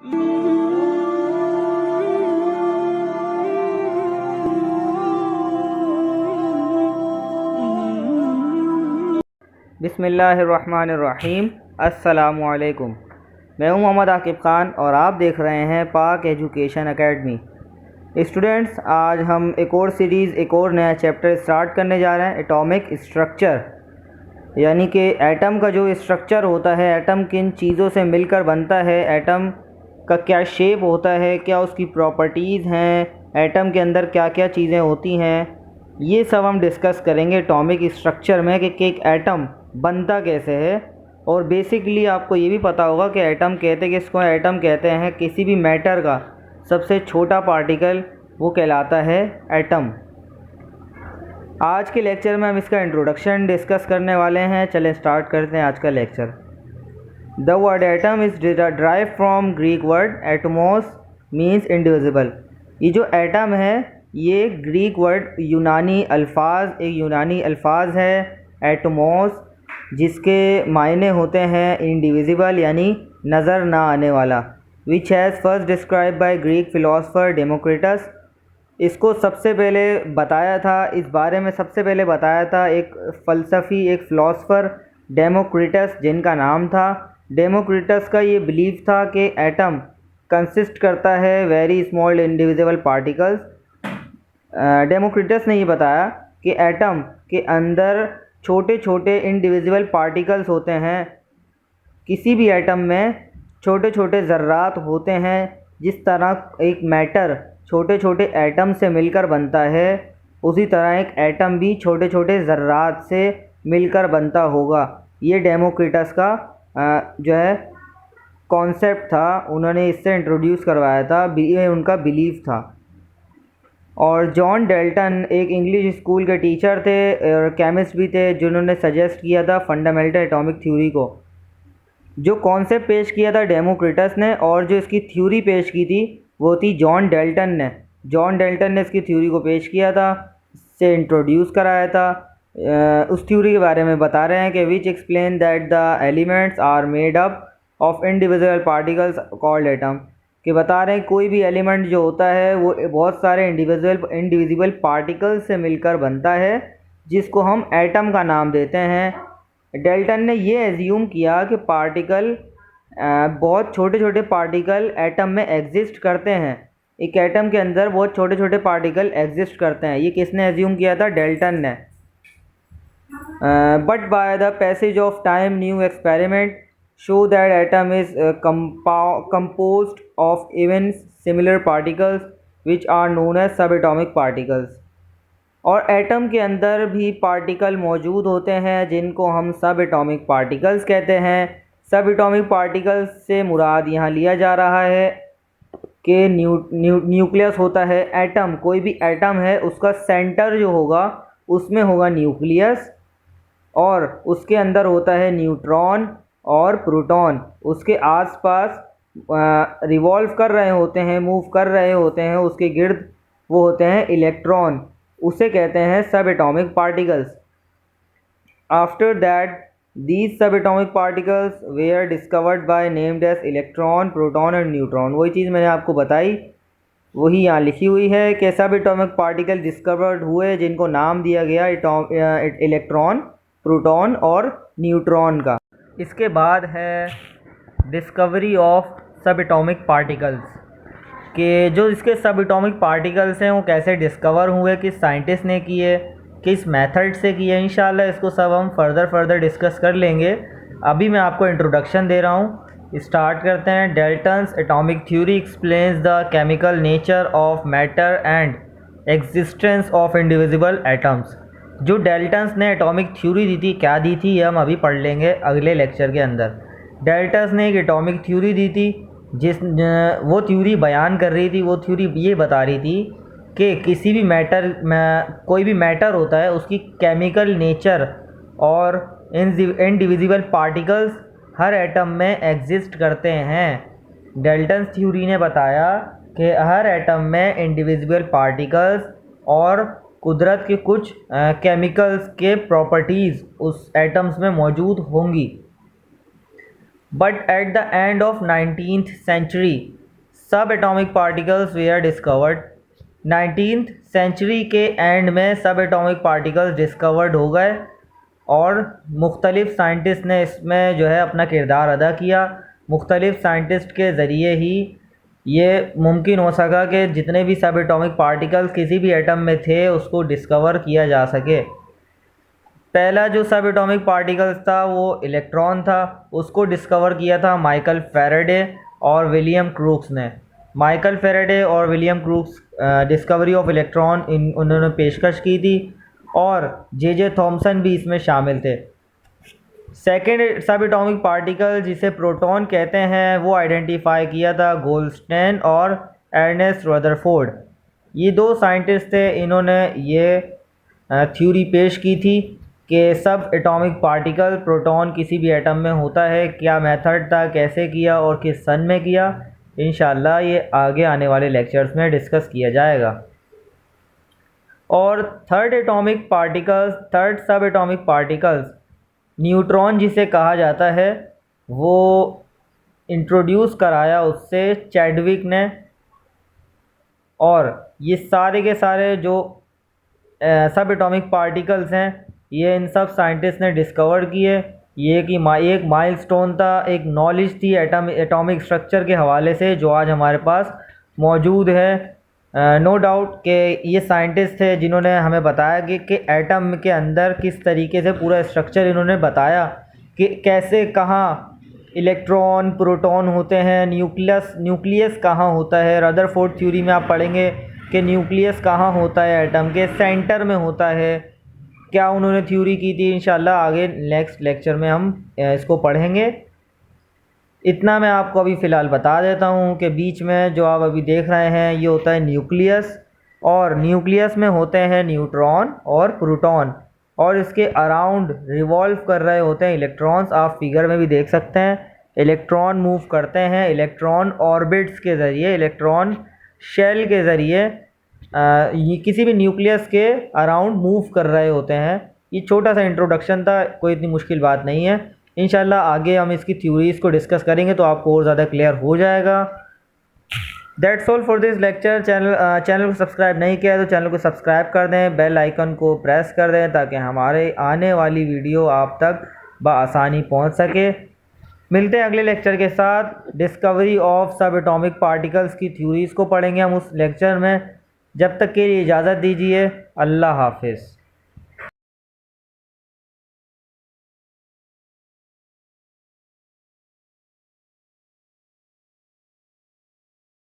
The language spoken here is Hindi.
बिस्मिल्लाहिर्रहमानिर्रहीम। अस्सलामुअलैकुम। मैं हूं मोहम्मद आकिब ख़ान और आप देख रहे हैं पाक एजुकेशन एकेडमी। स्टूडेंट्स, आज हम एक और सीरीज़, एक और नया चैप्टर स्टार्ट करने जा रहे हैं, एटॉमिक स्ट्रक्चर। यानी कि एटम का जो स्ट्रक्चर होता है, एटम किन चीज़ों से मिलकर बनता है, एटम का क्या शेप होता है, क्या उसकी प्रॉपर्टीज़ हैं, एटम के अंदर क्या क्या चीज़ें होती हैं, ये सब हम डिस्कस करेंगे एटॉमिक स्ट्रक्चर में कि एक एटम बनता कैसे है। और बेसिकली आपको ये भी पता होगा कि एटम कहते किसको हैं। एटम कहते हैं किसी भी मैटर का सबसे छोटा पार्टिकल, वो कहलाता है एटम। आज के लेक्चर में हम इसका इंट्रोडक्शन डिस्कस करने वाले हैं। चलें स्टार्ट करते हैं आज का lecture. The word atom is derive from Greek word Atmos means indivisible. ये जो एटम है ये ग्रीक वर्ड एक यूनानी अल्फाज है एटमोस, जिसके मायने होते हैं इंडिविजिबल यानी नज़र ना आने वाला। Which has first describe by Greek philosopher Democritus. इसको सबसे पहले बताया था, इस बारे में सबसे पहले बताया था एक फ़लसफ़ी, एक फ़िलासफ़र डेमोक्रिटस, जिनका नाम था। डेमोक्रिटस का ये बिलीव था कि एटम कंसिस्ट करता है very small individual particles. Democritus ने ये बताया कि एटम के अंदर छोटे छोटे इंडिविजुअल पार्टिकल्स होते हैं। किसी भी एटम में छोटे छोटे ज़र्रात होते हैं। जिस तरह एक मैटर छोटे छोटे एटम से मिलकर बनता है, उसी तरह एक एटम भी छोटे छोटे ज़र्रात से मिलकर बनता होगा। ये डेमोक्रिटस का जो है कॉन्सेप्ट था, उन्होंने इससे इंट्रोड्यूस करवाया था, ये उनका बिलीफ था। और जॉन डेल्टन एक इंग्लिश स्कूल के टीचर थे और केमिस्ट भी थे, जिन्होंने सजेस्ट किया था फंडामेंटल एटॉमिक थ्योरी को। जो कॉन्सेप्ट पेश किया था डेमोक्रिटस ने और जो इसकी थ्योरी पेश की थी वो थी जॉन डेल्टन ने। जॉन डेल्टन ने इसकी थ्योरी को पेश किया था, इससे इंट्रोड्यूस कराया था। उस थ्योरी के बारे में बता रहे हैं कि which explain that the elements are made up of individual particles called atom. कि बता रहे हैं कोई भी एलिमेंट जो होता है वो बहुत सारे इंडिविजुअल पार्टिकल्स से मिलकर बनता है, जिसको हम एटम का नाम देते हैं। डेल्टन ने ये एज्यूम किया कि बहुत छोटे छोटे पार्टिकल एटम में एग्जिस्ट करते हैं। एक एटम के अंदर बहुत छोटे छोटे पार्टिकल एग्जिस्ट करते हैं। ये किसने एज्यूम किया था? डेल्टन ने। But by the passage of time new experiment show that atom is composed of even similar particles which are known as subatomic particles। और एटम के अंदर भी पार्टिकल मौजूद होते हैं जिनको हम सब एटॉमिक पार्टिकल्स कहते हैं। सब एटॉमिक पार्टिकल्स से मुराद यहाँ लिया जा रहा है कि न्यूक्लियस होता है एटम। कोई भी एटम है उसका सेंटर जो होगा उसमें होगा न्यूक्लियस, और उसके अंदर होता है न्यूट्रॉन और प्रोटॉन। उसके आसपास रिवॉल्व कर रहे होते हैं, मूव कर रहे होते हैं, उसके गिर्द वो होते हैं इलेक्ट्रॉन। उसे कहते हैं subatomic particles. After that these subatomic particles were discovered by named as electron, proton and neutron. वही चीज़ मैंने आपको बताई, वही यहाँ लिखी हुई है कि सब एटॉमिक पार्टिकल डिस्कवर्ड हुए जिनको नाम दिया गया इलेक्ट्रॉन, प्रोटॉन और न्यूट्रॉन का। इसके बाद है डिस्कवरी ऑफ सब एटॉमिक पार्टिकल्स, कि जो इसके सब एटॉमिक पार्टिकल्स हैं वो कैसे डिस्कवर हुए, किस साइंटिस्ट ने किए, किस मेथड से किए। इंशाल्लाह इसको सब हम फर्दर डिस्कस कर लेंगे। अभी मैं आपको इंट्रोडक्शन दे रहा हूँ। स्टार्ट करते हैं। Dalton's atomic theory explains the chemical nature of matter and existence of individual atoms. जो डेल्टन्स ने एटॉमिक थ्योरी दी थी, क्या दी थी, ये हम अभी पढ़ लेंगे अगले लेक्चर के अंदर। डेल्टन्स ने एक एटॉमिक थ्योरी दी थी, वो थ्योरी बयान कर रही थी, वो थ्योरी ये बता रही थी कि किसी भी मैटर में, कोई भी मैटर होता है उसकी केमिकल नेचर और इंडिविजुअल पार्टिकल्स हर एटम में एग्जिस्ट करते हैं। डेल्टन्स थ्योरी ने बताया कि हर एटम में इंडिविजुअल पार्टिकल्स और कुदरत के कुछ केमिकल्स के प्रॉपर्टीज़ उस एटम्स में मौजूद होंगी। But at the end of 19th century, subatomic particles were discovered. 19th century के एंड में सब एटॉमिक पार्टिकल्स डिस्कवर्ड हो गए और मुख्तलिफ साइंटिस्ट ने इसमें जो है अपना किरदार अदा किया। मुख्तलिफ साइंटिस्ट के ज़रिए ही ये मुमकिन हो सका कि जितने भी सब एटॉमिक पार्टिकल्स किसी भी एटम में थे उसको डिस्कवर किया जा सके। पहला जो सब एटॉमिक पार्टिकल्स था वो इलेक्ट्रॉन था, उसको डिस्कवर किया था माइकल फैराडे और विलियम क्रूक्स ने। माइकल फैराडे और William crooks discovery of electron उन्होंने पेशकश की थी और जे थॉमसन भी इसमें शामिल थे। सेकेंड सब एटॉमिक पार्टिकल जिसे प्रोटॉन कहते हैं वो आइडेंटिफाई किया था गोल्डस्टेन और एर्नेस्ट रदरफोर्ड। ये दो साइंटिस्ट थे, इन्होंने ये थ्योरी पेश की थी कि सब एटॉमिक पार्टिकल प्रोटॉन किसी भी एटम में होता है। क्या मेथड था, कैसे किया और किस सन में किया, इंशाल्लाह ये आगे आने वाले लेक्चर्स में डिस्कस किया जाएगा। और थर्ड सब एटॉमिक पार्टिकल्स न्यूट्रॉन जिसे कहा जाता है वो इंट्रोड्यूस कराया उससे चैडविक ने। और ये सारे के सारे जो सब एटॉमिक पार्टिकल्स हैं ये इन सब साइंटिस्ट ने डिस्कवर किए। ये कि एक माइलस्टोन था, एक नॉलेज थी एटॉमिक स्ट्रक्चर के हवाले से जो आज हमारे पास मौजूद है। नो डाउट कि ये साइंटिस्ट थे जिन्होंने हमें बताया कि एटम के अंदर किस तरीके से पूरा स्ट्रक्चर इन्होंने बताया कि कैसे कहाँ इलेक्ट्रॉन प्रोटॉन होते हैं, न्यूक्लियस कहाँ होता है। रदरफोर्ड थ्योरी में आप पढ़ेंगे कि न्यूक्लियस कहाँ होता है, एटम के सेंटर में होता है। क्या उन्होंने थ्योरी की थी, इंशाल्लाह आगे नेक्स्ट लेक्चर में हम इसको पढ़ेंगे। इतना मैं आपको अभी फ़िलहाल बता देता हूँ कि बीच में जो आप अभी देख रहे हैं ये होता है न्यूक्लियस, और न्यूक्लियस में होते हैं न्यूट्रॉन और प्रोटॉन, और इसके अराउंड रिवॉल्व कर रहे होते हैं इलेक्ट्रॉन्स। आप फिगर में भी देख सकते हैं इलेक्ट्रॉन मूव करते हैं, इलेक्ट्रॉन ऑर्बिट्स के ज़रिए, इलेक्ट्रॉन शेल के ज़रिए ये किसी भी न्यूक्लियस के अराउंड मूव कर रहे होते हैं। ये छोटा सा इंट्रोडक्शन था, कोई इतनी मुश्किल बात नहीं है। इंशाल्लाह आगे हम इसकी थ्योरीज़ को डिस्कस करेंगे तो आपको और ज़्यादा क्लियर हो जाएगा। That's all for this lecture. Channel को सब्सक्राइब नहीं किया तो चैनल को सब्सक्राइब कर दें, बेल आइकन को प्रेस कर दें ताकि हमारे आने वाली वीडियो आप तक बआसानी पहुंच सके। मिलते हैं अगले लेक्चर के साथ। डिस्कवरी ऑफ सब एटॉमिक पार्टिकल्स की थ्योरीज़ को पढ़ेंगे हम उस लेक्चर में। जब तक के लिए इजाज़त दीजिए। अल्लाह हाफिज़।